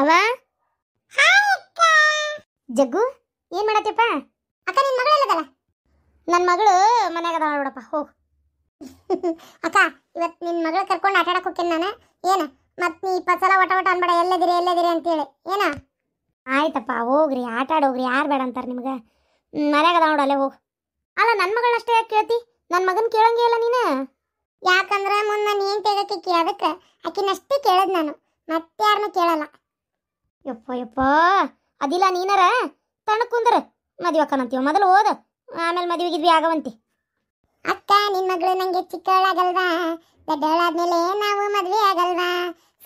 ಅವ ಜಗ್ಗು ಏನ್ ಮಾಡತ್ತಪ್ಪ? ಅಕ್ಕ ನಿನ್ ಮಗಳು ಎಲ್ಲದಲ್ಲ? ನನ್ನ ಮಗಳು ಮನ್ಯಾಗ ಅದಾಳ ನೋಡಪ್ಪ. ಹೋಗ್ ಅಕ್ಕ ಇವತ್ತು ನಿನ್ ಮಗಳು ಕರ್ಕೊಂಡು ಆಟ ಆಡಕ್ ಹೋಗ್ತೀನಿ ನಾನು. ಏನ ಮತ್ ನೀ 20 ಸಲ ವಟ ವಟ ಅನ್ಬೇಡ, ಎಲ್ಲದಿರಿ ಅಂತೇಳಿ. ಏನ ಆಯ್ತಪ್ಪ, ಹೋಗ್ರಿ ಆಟ ಆಡೋಗ್ರಿ, ಯಾರು ಬೇಡ ಅಂತಾರೆ ನಿಮ್ಗೆ. ಮನ್ಯಾಗ ಅದಾಳ ನೋಡಲ್ಲೇ ಹೋಗ್. ಅಲ್ಲ ನನ್ನ ಮಗಳನ್ನಷ್ಟೇ ಯಾಕೆ ಕೇಳ್ತಿ? ನನ್ನ ಮಗನ ಕೇಳಂಗೇ ಇಲ್ಲ ನೀನು. ಯಾಕಂದ್ರೆ ಮುನ್ನ ನೀನ್ ತೆಗಕ್ಕೆ ಕೇಳದಕ್ಕೆ ಆಕಿನಷ್ಟೇ ಕೇಳದ್ ನಾನು, ಮತ್ತೆ ಯಾರನ್ನೂ ಕೇಳಲ್ಲ. ಯಪ್ಪ ಅದಿಲ್ಲ, ನೀನಾರ ತಣ್ಣಕ್ ಕುಂದ್ರ ಮದುವೆ ಅಕ್ಕನಂತೀವ. ಮೊದಲು ಓದ, ಆಮೇಲೆ ಮದುವೆಗಿದ್ವಿ ಆಗವಂತಿ. ಅಕ್ಕ ನಿನ್ ಮಗಳು ನಂಗೆ ಚಿಕ್ಕವಳಾಗಲ್ವಾ? ದೊಡ್ಡವಳಾದ್ಮೇಲೆ ನಾವು ಮದ್ವೆ ಆಗಲ್ವಾ?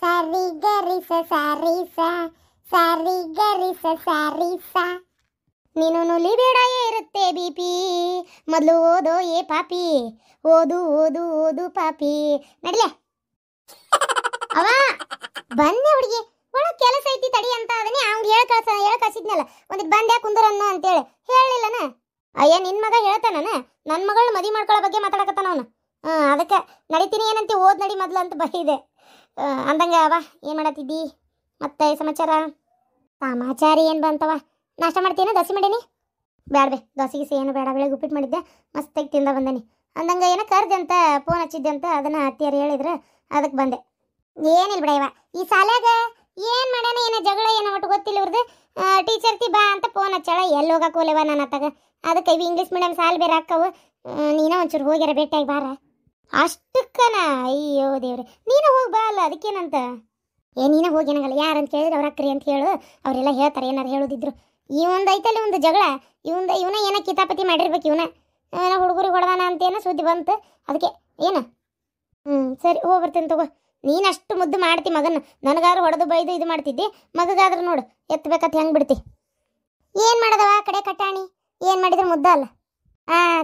ಸಾರಿ ಗರಿಸ ಸಾರಿ ಸ, ಸಾರಿ ಗರಿಸ ಸಾರಿ ಸ. ನೀನು ನುಲಿ ಬೇಡ ಇರುತ್ತೆ ಬಿಪಿ, ಮೊದಲು ಓದೋ ಏ ಪಾಪಿ, ಓದು ಓದು ಓದು ಪಾಪಿ. ನಡ್ಲೆ ಅವ ಬಂದೆ ಹುಡುಗಿ, ಒಳಗೆ ಕೆಲಸ ಐತಿ ತಡಿ ಅಂತ ಅದನ್ನೇ ಅವ್ನಿಗೆ ಹೇಳ ಕಳಿಸಿದ್ನಲ್ಲ, ಒಂದಿಟ್ಟು ಬಂದೆ ಕುಂದರನ್ನು ಅಂತೇಳಿ ಹೇಳಿಲ್ಲನ. ಅಯ್ಯ ನಿನ್ನ ಮಗ ಹೇಳ್ತಾನ, ನನ್ನ ಮಗಳು ಮದುವೆ ಮಾಡ್ಕೊಳ್ಳೋ ಬಗ್ಗೆ ಮಾತಾಡಕತ್ತಾನ ಅವನು. ಅದಕ್ಕೆ ನಡಿತೀನಿ ಏನಂತ ಓದ್ ನಡಿ ಮೊದ್ಲು ಅಂತ ಬೈದೆ. ಅಂದಂಗೆ ಅವ ಏನು ಮಾಡತ್ತಿದ್ದಿ? ಮತ್ತೆ ಸಮಾಚಾರ ಏನು ಬಂತವ? ನಾಷ್ಟ ಮಾಡ್ತೀನ? ದೋಸೆ ಮಾಡೀನಿ. ಬೇಡಬೇ, ದೋಸೆಗೆ ಏನು ಬೇಡ, ಬೆಳಗ್ಗೆ ಉಪ್ಪಿಟ್ಟು ಮಾಡಿದ್ದೆ, ಮಸ್ತಾಗಿ ತಿಂದ ಬಂದೇನಿ. ಅಂದಂಗೆ ಏನೋ ಕರ್ದೆ ಅಂತ ಫೋನ್ ಹಚ್ಚಿದ್ದೆ ಅಂತ ಅದನ್ನು ಅತ್ತಿಯರು ಹೇಳಿದ್ರೆ ಅದಕ್ಕೆ ಬಂದೆ. ಏನಿಲ್ಲ ಬಿಡ ಇವ ಈ ಸಾಲಾಗ ಏನು ಮಾಡ್ಯಾನ, ಏನೋ ಜಗಳ ಏನೋ ಒಟ್ಟು ಗೊತ್ತಿಲ್ಲ ಇವ್ರದ್ದು. ಟೀಚರ್ತಿ ಬಾ ಅಂತ ಫೋನ್ ಹಚ್ಚಾಳ, ಎಲ್ಲಿ ಹೋಗಕ್ಕೆ ಹೋಲೆವ ನಾನು ಅತ್ತಾಗ. ಅದಕ್ಕೆ ಇವು ಇಂಗ್ಲೀಷ್ ಮೀಡಿಯಮ್ ಸಾಲ ಬೇರೆ ಹಾಕವು, ನೀನೋ ಒಂಚೂರು ಹೋಗ್ಯಾರ ಭೇಟಿಯಾಗಿ ಬಾರ. ಅಷ್ಟಕ್ಕನ ಅಯ್ಯೋ ದೇವ್ರೆ, ನೀನು ಹೋಗಿ ಬಾ ಅಲ್ಲ, ಅದಕ್ಕೇನಂತ. ನೀನು ಹೋಗಿ ಏನಾಗಲ್ಲ, ಯಾರಂತ ಕೇಳಿದ್ರೆ ಅವ್ರ ಅಕ್ರಿ ಅಂತ ಹೇಳು, ಅವರೆಲ್ಲ ಹೇಳ್ತಾರೆ ಏನಾರು ಹೇಳೋದಿದ್ರು. ಈ ಒಂದು ಐತಲ್ಲಿ ಒಂದು ಜಗಳ, ಇವನ ಏನೋ ಕಿತಾಪತಿ ಮಾಡಿರ್ಬೇಕು, ಏನೋ ಹುಡುಗರಿಗೆ ಹೊಡೆದಾನ ಅಂತೇನೋ ಸುದ್ದಿ ಬಂತು, ಅದಕ್ಕೆ ಏನು. ಸರಿ ಹೋಗ್ಬರ್ತೇನೆ ತಗೋ. ನೀನು ಅಷ್ಟು ಮುದ್ದು ಮಾಡ್ತಿ ಮಗನ, ನನಗಾದ್ರು ಹೊಡೆದು ಬೈದು ಇದು ಮಾಡ್ತಿದ್ದಿ, ಮಗಗಾದ್ರೂ ನೋಡು ಎತ್ತಬೇಕಂತ ಹೆಂಗೆ ಬಿಡ್ತಿ. ಏನು ಮಾಡೋದವ ಕಡೆ ಕಟ್ಟಾಣಿ, ಏನು ಮಾಡಿದ್ರೆ ಮುದ್ದ ಅಲ್ಲ.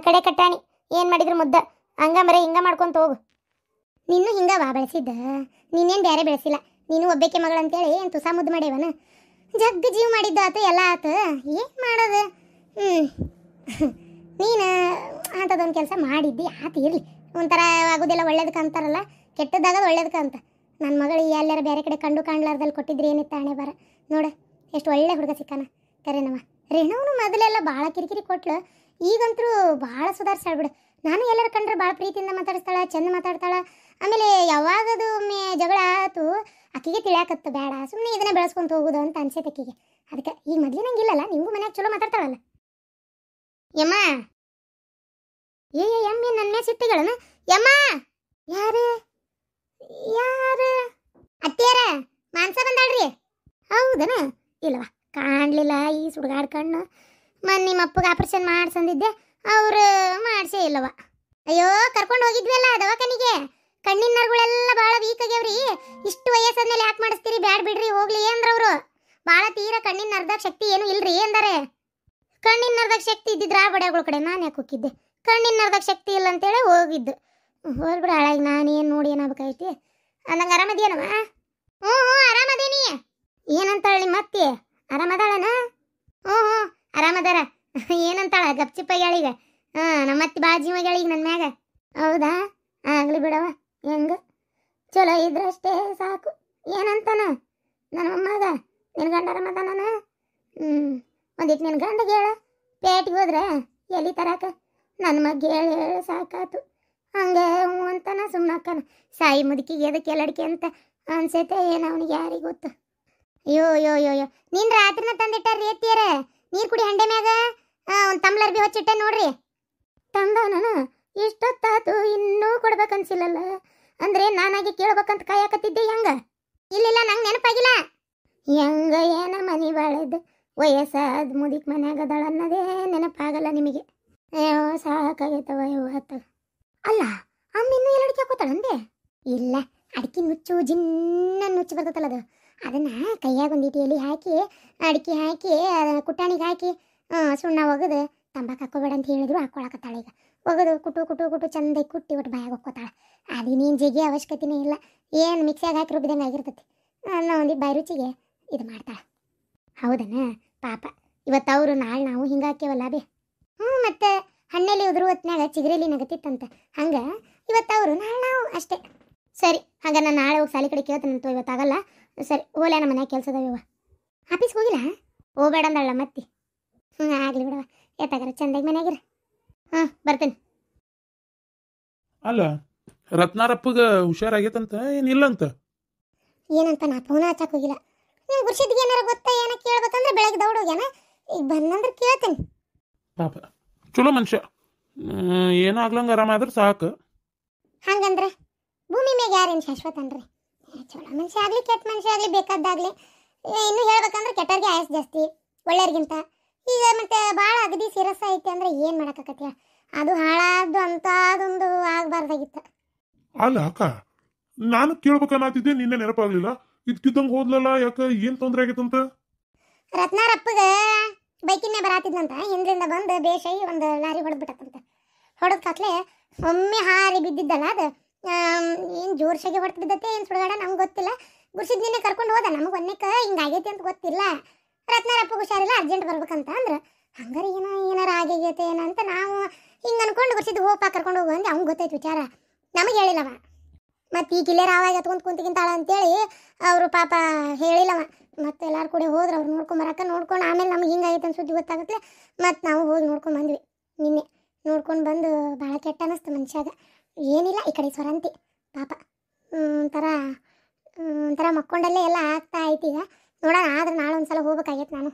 ಕಡೆ ಕಟ್ಟಾಣಿ ಏನು ಮಾಡಿದ್ರೆ ಮುದ್ದ, ಹಂಗ ಮರೆ ಹಿಂಗ ಮಾಡ್ಕೊಂತ ಹೋಗು. ನೀನು ಹಿಂಗವಾ ಬೆಳೆಸಿದ್ದ, ನೀನೇನು ಬೇರೆ ಬೆಳೆಸಿಲ್ಲ. ನೀನು ಒಬ್ಬಕ್ಕೆ ಮಗಳು ಅಂತೇಳಿ ಏನು ತುಸಾ ಮುದ್ದು ಮಾಡೇವನ, ಜಗ್ಗ ಜೀವ ಮಾಡಿದ್ದ ಆತು, ಎಲ್ಲ ಆತು. ಏನು ಮಾಡೋದು? ನೀನು ಅಂಥದ್ದೊಂದು ಕೆಲಸ ಮಾಡಿದ್ದಿ, ಆತು ಇರಲಿ. ಒಂಥರ ಆಗೋದಿಲ್ಲ, ಒಳ್ಳೇದಕ್ಕೆ ಅಂತಾರಲ್ಲ, ಕೆಟ್ಟದ್ದಾಗದು ಒಳ್ಳೇದಕ್ಕೆ ಅಂತ. ನನ್ನ ಮಗಳು ಎಲ್ಲಾರ ಬೇರೆ ಕಡೆ ಕಂಡು ಕಾಣ್ಲಾರ್ದಲ್ಲಿ ಕೊಟ್ಟಿದ್ರೆ ಏನಿತ್ತು ಹಣೆ ಬರ. ನೋಡು ಎಷ್ಟು ಒಳ್ಳೆ ಹುಡುಗ ಸಿಕ್ಕಾನ ಕರೆನವ. ರೇಣವನು ಮೊದಲೆಲ್ಲ ಭಾಳ ಕಿರಿಕಿರಿ ಕೊಟ್ಲು, ಈಗಂತೂ ಭಾಳ ಸುಧಾರಿಸ್ತಾಳ್ಬಿಡು. ನಾನು ಎಲ್ಲರ ಕಂಡ್ರೆ ಭಾಳ ಪ್ರೀತಿಯಿಂದ ಮಾತಾಡಿಸ್ತಾಳೆ, ಚಂದ ಮಾತಾಡ್ತಾಳೆ. ಆಮೇಲೆ ಯಾವಾಗದು ಒಮ್ಮೆ ಜಗಳ ಆಯ್ತು ಆಕಿಗೆ ತಿಳಿಯಾಕತ್ತ, ಬೇಡ ಸುಮ್ಮನೆ ಇದನ್ನ ಬೆಳೆಸ್ಕೊಂತ ಹೋಗೋದು ಅಂತ ಅನ್ಸೈತೆ ಆಕಿಗೆ. ಅದಕ್ಕೆ ಈಗ ಮದುವೆ ನಂಗಿಲ್ಲಲ್ಲ, ನಿಮಗೂ ಮನ್ಯಾಗ ಚಲೋ ಮಾತಾಡ್ತಾಳಲ್ಲ. ಯಮ್ಮ ಯಮ್ಮ ನನ್ನ ಮೇಲೆ ಸಿಟ್ಟಿಗಳನ ಯಮ್ಮ. ಯಾರು ಅತ್ತಿಯಾರ? ಮಾನ್ಸ ಬಂದಾಳ್ರಿ. ಹೌದನ? ಇಲ್ಲವಾ ಕಾಣಲಿಲ್ಲ ಈ ಸುಡ್ಗಾಡ್ ಕಣ್ಣು. ನಿಮ್ಮ ಅಪ್ಪಗೆ ಆಪರೇಷನ್ ಮಾಡ್ಸಂದಿದ್ದೆ, ಅವರು ಮಾಡಿಸೇ ಇಲ್ಲವ. ಅಯ್ಯೋ ಕರ್ಕೊಂಡು ಹೋಗಿದ್ವಲ್ಲ ದವಾಖಾನಿಗೆ, ಕಣ್ಣಿನ ನರಗಳೆಲ್ಲ ಭಾಳ ವೀಕ್ ಆಗ್ಯಾವ್ರಿ. ಇಷ್ಟು ವಯಸ್ಸಾದ್ಮೇಲೆ ಯಾಕೆ ಮಾಡಿಸ್ತೀರಿ? ಬ್ಯಾಡ್ ಬಿಡ್ರಿ ಹೋಗ್ಲಿ ಅಂದ್ರವ್ರು. ಭಾಳ ತೀರ ಕಣ್ಣಿನ ನರದಾಗ ಶಕ್ತಿ ಏನು ಇಲ್ರಿ ಅಂದಾರೆ. ಕಣ್ಣಿನ ನರದಾಗ ಶಕ್ತಿ ಇದ್ದಿದ್ರ ಆ ಬಡ್ಯಾಗಳ ಕಡೆ ನಾನು ಯಾಕೆ ಹೋಗಿದ್ದೆ? ಕಣ್ಣಿನ ನರದಾಗ ಶಕ್ತಿ ಇಲ್ಲ ಅಂತೇಳಿ ಹೋಗಿದ್ದು. ಹೋಗ್ಬಿಡ ಹಾಳಾಗಿ ನಾನೇನು ನೋಡಿ ಏನಾಗಬೇಕಾಯ್ತಿ. ಅಂದಂಗೆ ಆರಾಮದೇನವ? ಹ್ಞೂ ಆರಾಮದೇನಿ. ಏನಂತಾಳ ನಿಮ್ಮ ಅತ್ತಿ? ಆರಾಮದಾಳನ? ಹ್ಞೂ ಆರಾಮದಾರ. ಏನಂತಾಳ ಗಪ್ಚಿಪ್ಪಾಗ್ಯಾಳೀಗ? ನಮ್ಮ ಅತ್ತಿ ಭಾಳ ಜೀವಾಗ್ಯಾಳೀಗ ನನ್ನ ಮ್ಯಾಗ. ಹೌದಾ? ಆಗಲಿ ಬಿಡವ, ಹೆಂಗ ಚಲೋ ಇದ್ರಷ್ಟೇ ಸಾಕು. ಏನಂತಾನ ನನ್ನ ಮೊಮ್ಮಗ? ನಿನ್ನ ಗಂಡ ಆರಾಮದಾನ? ಒಂದಿಟ್ಟು ನಿನ್ನ ಗಂಡಗೆ ಹೇಳ, ಪೇಟಿಗೆ ಹೋದ್ರೆ ಎಲ್ಲಿ ತರಾಕ ನನ್ನ ಮಗ್ಗೆ ಹೇಳಿ ಸಾಕಾತು. ಹಂಗೆ ಹ್ಞೂ ಅಂತಾನ ಸುಮ್ಮನಕ್ಕನ. ಸಾಯಿ ಮುದುಕಿಗೆ ಎದಕ್ಕೆ ಎಲ್ಲಡಿಕೆ ಅಂತ ಅನ್ಸೈತೆ ಏನು ಅವನಿಗೆ ಯಾರಿಗೆ ಗೊತ್ತು. ಅಯ್ಯೋ ನೀನು ರಾತ್ರಿನ ತಂದಿಟ್ಟಾರ್ರಿ ಎತ್ತಿಯರ ನೀರು ಕುಡಿ ಹಂಡೆ ಮ್ಯಾಗ. ಒಂದು ತಮ್ಲರ್ ಬಿ ಹೊಚ್ಚಿಟ್ಟೆ ನೋಡ್ರಿ. ತಂದವನ ಇಷ್ಟೊತ್ತಾತು ಇನ್ನೂ ಕೊಡ್ಬೇಕನ್ಸಿಲ್ಲಲ್ಲ. ಅಂದ್ರೆ ನಾನಾಗಿ ಕೇಳ್ಬೇಕಂತ ಕಾಯಕತ್ತಿದ್ದೆ. ಹೆಂಗ? ಇಲ್ಲ ನಂಗೆ ನೆನಪಾಗಿಲ್ಲ. ಹೆಂಗ ಏನ ಮನಿ ಬಾಳದ್ ವಯಸ್ಸಾದ ಮುದಿಕ್ ಮನ್ಯಾಗ ಅದಾಳ ಅನ್ನೋದೇ ನೆನಪಾಗಲ್ಲ ನಿಮಗೆ. ಅಯ್ಯೋ ಸಾಕಾಗೈತವ ಇವತ್ತ. ಅಲ್ಲ ಅಮ್ಮ ಇನ್ನೂ ಎಲ್ಲ ಅಡಿಕೆ ಹಾಕೋತಾಳ ಅಂದೆ? ಇಲ್ಲ, ಅಡಿಕೆ ನುಚ್ಚು ನುಚ್ಚು ಬರ್ತದಲ್ಲ ಅದು, ಅದನ್ನ ಕೈಯಾಗ ಒಂದಿಟ್ಟು ಎಲೆ ಹಾಕಿ ಅಡಿಕೆ ಹಾಕಿ ಕುಟ್ಟಾಣಿಗೆ ಹಾಕಿ ಸುಣ್ಣ ಒಗದು ತಂಬಾಕು ಹಾಕೋಬೇಡ ಅಂತ ಹೇಳಿದ್ರು ಹಾಕೊಳಕತ್ತಾಳ. ಈಗ ಒಗದು ಕುಟ್ಟು ಚಂದ ಕುಟ್ಟಿ ಒಟ್ಟು ಬಾಯಾಗ ಹೊಕ್ಕೋತಾಳೆ. ಅದಿನೇನು ಜಿಗಿ ಅವಶ್ಯಕತೆನೇ ಇಲ್ಲ, ಏನು ಮಿಕ್ಸಿಯಾಗ ಹಾಕಿ ರುಬ್ಬಿದಂಗೆ ಆಗಿರ್ತೈತಿ. ನಾನು ಒಂದಿಟ್ಟು ಬಾಯಿ ರುಚಿಗೆ ಇದು ಮಾಡ್ತಾಳೆ. ಹೌದನ ಪಾಪ, ಇವತ್ತು ಅವರು ನಾಳೆ ನಾವು ಹಿಂಗೆ ಹಾಕ್ಯವಲ್ಲ ಬೇ. ಮತ್ತು ಹಣ್ಣೆಲಿ ಉದುರು ಹೊತ್ನಾಗ ಚಿಗರೆಲಿ ನಗತಿತ್ತಂತ, ಹಂಗೆ ಇವತ್ತು ಅವರು ನಾಳೆ ನಾವು ಅಷ್ಟೇ. ಸರಿ, ಹಾಗೆ ನಾನು ನಾಳೆ ಹೋಗಿ ಸಾಲಿ ಕಡೆ ಕೇಳ್ತಾನಂತ, ಇವತ್ತಾಗಲ್ಲ. ಸರಿ ಹೋಗ್ಲ ನಮ್ಮ ಮನ್ಯಾಗ ಕೆಲಸ ಅದಾವ ಆಫೀಸ್ಗೆ ಹೋಗಿಲ್ಲ ಹೋಗ್ಬೇಡ ಅಂದಳ ಮತ್ತೆ ಆಗಲಿ ಬಿಡವ ಎತ್ತಾಗಾರ ಚಂದಾಗಿ ಮನ್ಯಾಗಿರ ಬರ್ತೇನೆ. ಅಲ್ಲ ರತ್ನಾರಪ್ಪಗ ಹುಷಾರಾಗೈತಂತ ಏನಿಲ್ಲಂತ ಏನಂತ ನಾ ಫೋನ್ ಹಚ್ಚಕ್ಕೆ ಹೋಗಿಲ್ಲ. ನೀವು ಗುರ್ಸಿದ್ಗೆ ಏನಾರ ಗೊತ್ತಾ ಏನೋ ಕೇಳ್ಬೇಕಂದ್ರೆ ಬೆಳಗ್ಗೆ ದೌಡೋಗ್ಯಾನ ಈಗ ಬಂದಂದ್ರೆ ಕೇಳ್ತೇನೆ. ಪಾಪ ಚಲೋ ಮನುಷ್ಯ, ಏನೋ ಆಗ್ಲಂಗ ಆರಾಮಾದ್ರೆ ಸಾಕು. ಹಂಗಂದ್ರೆ ಭೂಮಿ ಮ್ಯಾಗ ಯಾರೇನು ಶಾಶ್ವತ ಅನ್ರಿ? ಚಲೋ ಮನುಷ್ಯ ಆಗಲಿ ಕೆಟ್ಟ ಮನುಷ್ಯ ಆಗಲಿ ಬೇಕಾದಾಗಲಿ ಇನ್ನು ಹೇಳ್ಬೇಕಂದ್ರೆ ಕೆಟ್ಟವ್ರಿಗೆ ಆಯಸ್ ಜಾಸ್ತಿ ಒಳ್ಳೆಯವ್ರಿಗಿಂತ. ಈಗ ಮತ್ತೆ ಭಾಳ ಅಗದಿ ಸಿರಸ ಐತಿ ಅಂದ್ರೆ ಏನು ಮಾಡೋಕ್ಕಾಗತ್ತೆ? ಅದು ಹಾಳಾದ್ದು ಅಂತ ಅದೊಂದು ಆಗಬಾರ್ದಾಗಿತ್ತು. ಅಲ್ಲ ಅಕ್ಕ, ನಾನು ಕೇಳ್ಬೇಕನ್ನತ್ತಿದ್ದೆ, ನಿನ್ನೆ ನೆನಪಾಗ್ಲಿಲ್ಲ. ಇದ್ಕಿದ್ದಂಗೆ ಹೋದ್ಲಲ್ಲ, ಯಾಕ ಏನ್ ತೊಂದ್ರೆ ಆಗೈತಂತ? ರತ್ನಾರಪ್ಪಗ ಬೈಕಿನ್ನೇ ಬರಾತಿದ್ನಂತ, ಹಿಂದ್ರಿಂದ ಬಂದು ಬೇಷೈ ಒಂದು ಲಾರಿ ಹೊಡೆದ್ಬಿಟ್ಟಂತ. ಹೊಡೆದ್ ಕತ್ಲೆ ಒಮ್ಮೆ ಹಾರಿ ಬಿದ್ದಿದ್ದಲ್ಲ, ಅದು ಏನು ಜೋರ್ಸಾಗಿ ಹೊಡೆದು ಬಿದ್ದತ್ತೆ ಏನು ಸುಡುಗಾಡ ನಮ್ಗೆ ಗೊತ್ತಿಲ್ಲ. ಗುರ್ಸಿದ್ ನಿನ್ನೆ ಕರ್ಕೊಂಡು ಹೋದ, ನಮಗೆ ಒಂದಕ್ಕೆ ಹಿಂಗಾಗೈತಿ ಅಂತ ಗೊತ್ತಿಲ್ಲ. ರತ್ನಾರಪ್ಪಗೆ ಹುಷಾರಿಲ್ಲ, ಅರ್ಜೆಂಟ್ ಬರ್ಬೇಕಂತ ಅಂದ್ರೆ ಹಂಗಾರೆ ಏನಾರ ಆಗೈತೆ ಏನಂತ ನಾವು ಹಿಂಗೆ ಅನ್ಕೊಂಡು ಗುರ್ಸಿದ್ದು ಹೋಪ ಕರ್ಕೊಂಡು ಹೋಗು ಅಂದ್ರೆ ಅವ್ನು ಗೊತ್ತೈತೆ ವಿಚಾರ, ನಮಗೆ ಹೇಳಿಲ್ಲವ. ಮತ್ತು ಈ ಕಿಲ್ಲೇರ ಆವಾಗ ಎತ್ಕೊಂಡು ಕುಂತಿಗಿಂತಾಳ ಅಂತೇಳಿ ಅವರು ಪಾಪ ಹೇಳಿಲ್ಲವ. ಮತ್ತು ಎಲ್ಲರೂ ಕೂಡ ಹೋದ್ರೆ ಅವ್ರು ನೋಡ್ಕೊಂಡು ಆಮೇಲೆ ನಮ್ಗೆ ಹಿಂಗಾಗೈತೆ ಅಂತ ಸುದ್ದಿ ಗೊತ್ತಾಗುತ್ತೆ. ಮತ್ತು ನಾವು ಹೋಗಿ ನೋಡ್ಕೊಂಡು ಬಂದ್ವಿ. ನಿನ್ನೆ ನೋಡ್ಕೊಂಡು ಬಂದು ಭಾಳ ಕೆಟ್ಟ ಅನ್ನಿಸ್ತು ಮನುಷ್ಯಾಗ. ಏನಿಲ್ಲ ಈ ಕಡೆ ಸ್ವರಂತಿ ಪಾಪ ಒಂಥರ ಮಕ್ಕೊಂಡಲ್ಲೇ ಎಲ್ಲ ಆಗ್ತಾ ಐತಿ. ಈಗ ನೋಡೋಣ, ಆದ್ರೆ ನಾಳೆ ಒಂದ್ಸಲ ಹೋಗ್ಬೇಕಾಗೈತೆ ನಾನು.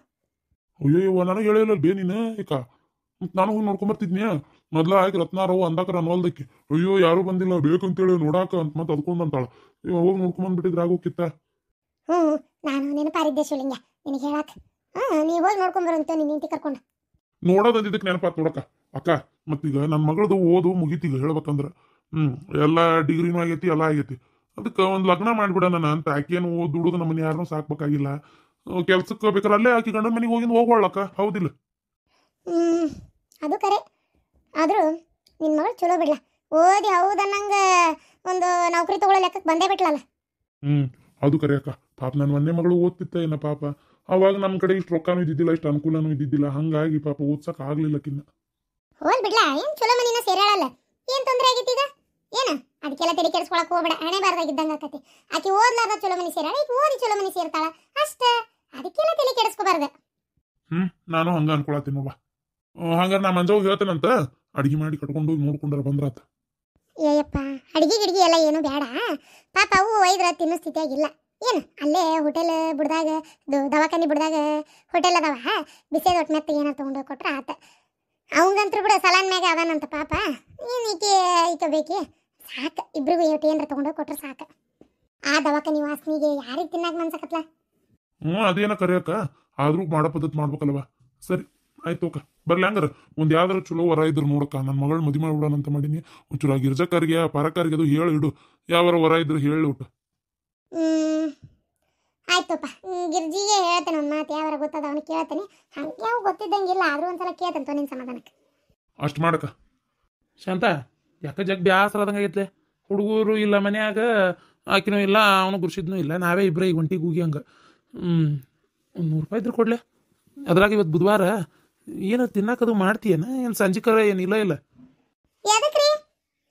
ಅಯ್ಯೋ ನನಗೆ ಹೇಳಿಲ್ಲ ಬೇ ನೀನು ಈಕ. ನಾನು ಹೋಗಿ ನೋಡ್ಕೊಂಬರ್ತಿದ್ನ್ಯಾ. ಮೊದ್ಲ ಆಯ್ತು ರತ್ನಾರವು ಅಂದಾಕರ ಅನ್ನೋಲ್ದಕ್ಕೆ, ಅಯ್ಯೋ ಯಾರು ಬಂದಿಲ್ಲ ಬೇಕಂತೇಳಿ ನೋಡಾಕ ಅಂತ ಮತ್ತೆ ಅದ್ಕೊಂಡಂತಾಳ. ಹೋಗಿ ನೋಡ್ಕೊಂಬಂದ್ಬಿಟ್ಟಿದ್ರೆ ಆಗೋಕಿತ್ತ. ನಾನು ನೆನಪಾರಿದ್ದೆ ಶಿವಲಿಂಗ ನಿನಗೆ ಹೇಳಾಕ. ನೀವು ಹೋಗಿ ನೋಡ್ಕೊಂಬರಂತ ನಿನ್ನ ನಿಂತಿ ಕರ್ಕೊಂಡು ನೋಡೋದಂದಿದ್ದಕ್ಕೆ ನೆನಪಾತ್ ನೋಡಕ್ಕ. ಅಕ್ಕ ಮತ್ತೀಗ ನನ್ನ ಮಗಳದು ಓದು ಮುಗೀತೀಗ ಹೇಳ್ಬೇಕಂದ್ರ ಎಲ್ಲ ಡಿಗ್ರಿನೂ ಆಗೈತಿ, ಎಲ್ಲ ಆಗೈತಿ. ಅದಕ್ಕೆ ಒಂದು ಲಗ್ನ ಮಾಡಿಬಿಡೋಣ ಅಂತ. ಆಕೇನು ದುಡುದು ನಮ್ಮನೆ ಯಾರನ್ನೂ ಸಾಕ್ಬೇಕಾಗಿಲ್ಲ. ಕೆಲ್ಸಕ್ಕೆ ಬೇಕಾದ್ರೆ ಅಲ್ಲೇ ಆಕಿ ಗಂಡನ ಮನೆಗೆ ಹೋಗಿಂದ ಹೋಗೋಳಕ್ಕ, ಹೌದಿಲ್ಲ? ಅದು ಕರೆ. ಆದರೂ ನಿನ್ನ ಮಗಳು ಚಲೋ ಬಿಡ್ಲ, ಓದಿ ಹೌದನ್ನಂಗೆ ಒಂದು ನೌಕರಿ ತಗೊಳ್ಳೋ ಲೆಕ್ಕಕ್ಕೆ ಬಂದೇ ಬಿಟ್ಲಲ್ಲ. ಅದು ಕರೆ ಅಕ್ಕ. ಪಾಪ ನನ್ನ ಒಂದೇ ಮಗಳು ಓದ್ತಿತ್ತ ಏನ ಪಾಪ. ಅವಾಗ ನಮ್ಮ ಕಡೆ ಇಷ್ಟು ರೊಕ್ಕನೂ ಇದ್ದಿದ್ದಿಲ್ಲ, ಇಷ್ಟು ಅನುಕೂಲನೂ ಇದ್ದಿದ್ದಿಲ್ಲ. ಹಂಗಾಗಿ ಪಾಪ ಓದ್ಸಕ್ ಆಗ್ಲಿಲ್ಲಕ್ಕಿನ್ನ. ಹೋಲ್ ಬಿಡ್ಲಾ, ಏನು ಚಲೋ ಮನಿನ ಸೇರಾಳಲ್ಲ, ಏನು ತೊಂದರೆ ಆಗೈತಿ ಈಗ? ಏನು ಅದಕ್ಕೆಲ್ಲ ತಲೆ ಕೆಡಿಸ್ಕೊಳಕ್ ಹೋಗ್ಬೇಡ, ಹಣೆ ಬಾರ್ದಾಗಿದ್ದಂಗೆ ಆಕತಿ. ಆಕೆ ಓದ್ಲಾರ್ದ ಚಲೋ ಮನಿ ಸೇರಾಳ, ಈಗ ಓದಿ ಚಲೋ ಮನಿ ಸೇರ್ತಾಳ ಅಷ್ಟೇ. ಅದಕ್ಕೆಲ್ಲ ತಲೆ ಕೆಡಿಸ್ಕೋಬಾರ್ದು. ನಾನು ಹಂಗ ಅನ್ಕೊಳತ್ತೀನವ್ವ. ಹಂಗಾರೆ ನಾ ಮಂಜವ್ಗೆ ಹೇಳ್ತೇನಂತ, ಅಡಿಗೆ ಮಾಡಿ ಕಟ್ಕೊಂಡು ಹೋಗಿ ನೋಡ್ಕೊಂಡ್ರ ಬಂದ್ರಾತ. ಏಯಪ್ಪ, ಅಡಿಗೆ ಗಿಡಿಗೆ ಎಲ್ಲ ಏನು ಬೇಡ ಪಾಪ. ಅವು ಒಯ್ದ್ರ ತಿನ್ನೋ ಸ್ಥಿತಿಯಾಗಿಲ್ಲ. ಏನು ಅಲ್ಲೇ ಹೋಟೆಲ್ ಬಿಡ್ದಾಗ, ದವಾಖಾನೆ ಬಿಡ್ದಾಗ ಹೋಟೆಲ್ ಅದಾವ, ಬಿಸಿದ ಒಟ್ಟು ಮೆತ್ತ ಏನಾರು ತೊಗೊಂಡೋಗಿ ಕೊಟ್ರೆ ಆತ. ಅವಂಗಂತೂ ಬಿಡು ಸಲಾನ್ ಮ್ಯಾಗ ಅದಾನಂತ ಪಾಪ. ಏನು ಈಕೆ ಬೇಕಿ ಸಾಕು, ಇಬ್ರಿಗೂ ಏಟು ಏನಾರ ತೊಗೊಂಡೋಗಿ ಕೊಟ್ರೆ ಸಾಕು. ಆ ದವಾಖಾನೆ ವಾಸನಿಗೆ ಯಾರಿಗೆ ತಿನ್ನಾಕ ಮನ್ಸಕತ್ಲ? ಅದೇನ ಕರೆಯಕ್ಕ, ಆದ್ರೂ ಮಾಡೋ ಪದ್ಧತಿ ಮಾಡ್ಬೇಕಲ್ವ. ಸರಿ ಆಯ್ತು ಅಕ್ಕ, ಬರ್ಲಿ. ಹಂಗಾರ ಒಂದ್ ಯಾವ್ದಾರ ಚಲೋ ವರ ಇದ್ರು ನೋಡಕ್ಕ. ನನ್ನ ಮಗಳು ಮದುವೆ ಮಾಡ್ಬಿಡೋಣ ಅಂತ ಮಾಡೀನಿ. ಒಂಚೂರು ಗಿರ್ಜಕ್ಕರಿಗೆ ಪರಕಾರಿಗೆ ಅದು ಹೇಳಿ ಇಡು, ಯಾವಾರ ವರ ಇದ್ರು ಹೇಳಿ ಒಟ್ಟು. ಆಯ್ತಪ್ಪ, ಗಿರ್ಜಿಗೆ ಹೇಳ್ತೇನೆ ಒಂದು ಮಾತು, ಯಾವಾರ ಗೊತ್ತದ ಅವನಿಗೆ ಕೇಳ್ತೇನೆ. ಹಂಗೆ ಯಾವ ಗೊತ್ತಿದ್ದಂಗಿಲ್ಲ, ಆದ್ರೂ ಒಂದ್ಸಲ ಕೇಳ್ತಂತ ನಿನ್ನ ಸಮಾಧಾನಕ್ಕೆ. ಅಷ್ಟು ಮಾಡಕ್ಕ. ಶಾಂತ ಯಾಕೆ ಜಗ್ ಬ್ಯಾಸರ ಆದಂಗೆ ಆಗೈತ್ಲೆ. ಹುಡುಗರು ಇಲ್ಲ ಮನ್ಯಾಗ, ಆಕಿನೂ ಇಲ್ಲ, ಅವನು ಗುರ್ಸಿದ್ನೂ ಇಲ್ಲ, ನಾವೇ ಇಬ್ಬರೇ ಈಗ ಒಂಟಿಗೆ ಹೋಗಿ ಹಂಗೆ. ಒಂದು 100 ರೂಪಾಯಿ ಇದ್ರೆ ಕೊಡ್ಲೆ. ಅದ್ರಾಗ ಇವತ್ತು ಬುಧವಾರ ಏನು ತಿನ್ನಕದು ಮಾಡ್ತೀಯನ? ಏನು ಸಂಜಿಕರ ಏನಿಲ್ಲ ಇಲ್ಲ? ಎದಕ್ರಿ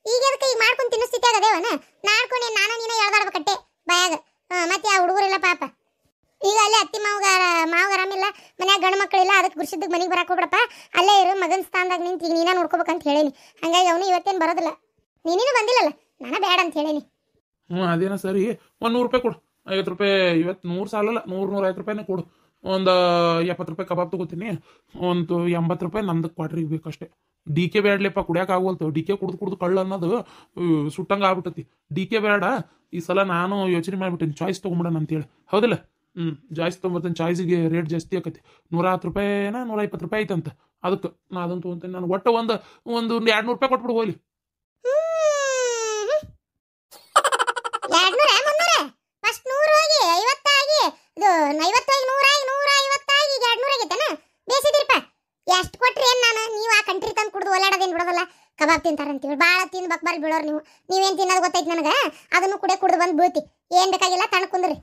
ಈಗ ಎದಕ್ಕೆ ಈಗ ಮಾಡ್ಕೊಂಡು ತಿನ್ನೋ ಸ್ಥಿತಿ ಆಗದೇವನ? ನಾಡ್ಕೊಂಡು ನಾನು ನೀನು ಎಳ್ದಾಡ್ಬೇಕಟ್ಟೆ ಬಾಯಾಗ. ಮತ್ತೆ ಆ ಹುಡುಗರೆಲ್ಲ ಪಾಪ ಈಗ ಅಲ್ಲೇ ಅತ್ತಿ ಮಾವಗ ಆರಾಮಿಲ್ಲ, ಮನ್ಯಾಗ ಗಂಡು ಮಕ್ಕಳಿಲ್ಲ, ಅದಕ್ಕೆ ಗುರ್ಸಿದ್ದಕ್ಕೆ ಮನೆಗೆ ಬರಕ್ಕೆ ಹೋಗ್ಬಿಡಪ್ಪ, ಅಲ್ಲೇ ಇರು ಮಗನ ಸ್ಥಾನದಾಗ ನಿಂತು ಈಗ ನೀನ ನೋಡ್ಕೋಬೇಕಂತ ಹೇಳೀನಿ. ಹಂಗಾಗಿ ಅವನು ಇವತ್ತೇನು ಬರೋದಿಲ್ಲ, ನೀನೇನು ಬಂದಿಲ್ಲಲ್ಲ, ನಾನು ಬೇಡ ಅಂತ ಹೇಳೀನಿ. ಅದೇನ ಸರಿ. ಒಂದು 100 ರೂಪಾಯಿ ಕೊಡು. 50 ರೂಪಾಯಿ ಇವತ್ತು 100 ಸಾಲಲ್ಲ, 100-150 ರೂಪಾಯಿನೇ ಕೊಡು. ಒಂದು 70 ರೂಪಾಯಿ ಕಬಾಬ್ ತಗೋತೀನಿ. ಒಂದು 80 ರೂಪಾಯಿ ನಮ್ದು ಕ್ವಾಟ್ರಿಗೆ ಬೇಕಷ್ಟೇ. ಡಿ ಕೆ ಬೇಡಲೇಪ್ಪ, ಕುಡಿಯೋಕೆ ಆಗೋಲ್ತು. ಡಿ ಕೆ ಕುಡ್ದು ಕಳ್ಳು ಅನ್ನೋದು ಸುಟ್ಟಂಗೆ ಆಗ್ಬಿಟ್ಟತಿ. ಡಿ ಕೆ ಬೇಡ ಈ ಸಲ. ನಾನು ಯೋಚನೆ ಮಾಡಿಬಿಟ್ಟೇನಿ ಚಾಯ್ಸ್ ತೊಗೊಂಬಿಡೋಣ ಅಂತೇಳಿ, ಹೌದಿಲ್ಲ? ಚಾಯ್ಸ್ ತೊಗೊಂಬರ್ತೀನಿ. ಚಾಯ್ಸಿಗೆ ರೇಟ್ ಜಾಸ್ತಿ ಆಕತಿ. 110 ರೂಪಾಯಿನ 120 ರೂಪಾಯಿ ಐತಂತ. ಅದಕ್ಕೆ ನಾ ಅದನ್ನು ತೊಗೊಂತೀನಿ. ನಾನು ಒಟ್ಟು ಒಂದು 200 ರೂಪಾಯಿ ಕೊಟ್ಬಿಡು ಹೋಗ್ಲಿ. 200 ಫಸ್ಟ್ 100 ಆಗಿ 50 ಆಗಿ, ಇದು 50 ಆಗಿ 100 ಆಗಿ 150 ಆಗಿ 200 ಆಗೈತೇನ? ಬೇಸಿದಿರಪ್ಪ. ಎಷ್ಟು ಕೊಟ್ರಿ ಏನು? ನಾನು ನೀವು ಆ ಕಂಟ್ರಿ ತಂದು ಕುಡ್ದು ಓಲಾಡೋದೇನು ಬಿಡೋದಲ್ಲ. ಕಬಾಬ್ ತಿಂತಾರಂತೀವಿ, ಭಾಳ ತಿಂದು ಬಕ್ಬಾರ್ದು ಬಿಡೋರು ನೀವು. ನೀವೇನು ತಿನ್ನೋದು ಗೊತ್ತೈತಿ ನನಗೆ. ಅದನ್ನು ಕುಡ್ದು ಬಂದು ಬೀಳ್ತಿ. ಏನು ಬೇಕಾಗಿಲ್ಲ, ತಣ್ಣ ಕುಂದ್ರಿ.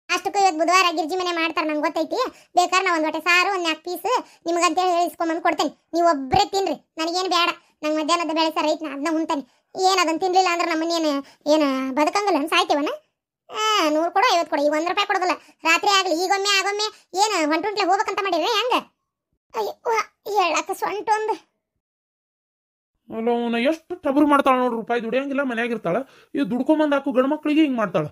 ಅಷ್ಟಕ್ಕೂ ಇವತ್ತು ಬುಧವಾರ ಗಿರ್ಜಿ ಮನೆ ಮಾಡ್ತಾರೆ, ನಂಗೆ ಗೊತ್ತೈತಿ. ಬೇಕಾದ್ರೆ ನಾ ಒಂದು ಹೊಟ್ಟೆ ಸಾರು, ಒಂದು 4 ಪೀಸ್ ನಿಮ್ಗಂತೇಳಿ ಹೇಳಿಸ್ಕೊಂಬಂದು ಕೊಡ್ತೇನೆ. ನೀವು ಒಬ್ಬರೇ ತಿನ್ರಿ, ನನಗೇನು ಬೇಡ. ನಂಗೆ ಮಧ್ಯಾಹ್ನದ ಬೆಳೆ ಸಾರು ಐತಿ, ನಾ ಅದನ್ನ ಉಣ್ತಾನೆ. ಏನು ಅದನ್ನು ತಿನ್ಲಿಲ್ಲ ಅಂದ್ರೆ ನಮ್ಮನ್ನೇನು ಏನು ಬದುಕಂಗಲ್ಲ ಸಾಯ್ತೇವನ? 100 ಕೊಡು 50 ಕೊಡು, ಈಗ 1 ರೂಪಾಯಿ ಕೊಡೋದಿಲ್ಲ. ರಾತ್ರಿ ಆಗ್ಲಿ ಈಗೊಮ್ಮೆ ಆಗೊಮ್ಮೆ ಏನು ಹೊಂಟುಂಟ್ಲೆ ಹೋಗ್ಬೇಕಂತ ಮಾಡಿದ್ರೆ ಹೆಂಗ? ಅಯ್ಯವ್ವ ಹೇಳಕ್ಕ ಸೊಂಟೊಂದು. ಅಲ್ಲ ಅವನ ಎಷ್ಟು ಟಬರ್ ಮಾಡ್ತಾಳ ನೋಡ್ರಿ, ರೂಪಾಯಿ ದುಡಿಯಂಗಿಲ್ಲ, ಮನ್ಯಾಗ ಇರ್ತಾಳ. ಇದು ದುಡ್ಕೊಂಬಂದ್ ಹಾಕು ಗಂಡು ಮಕ್ಳಿಗೆ ಹಿಂಗ್ ಮಾಡ್ತಾಳ.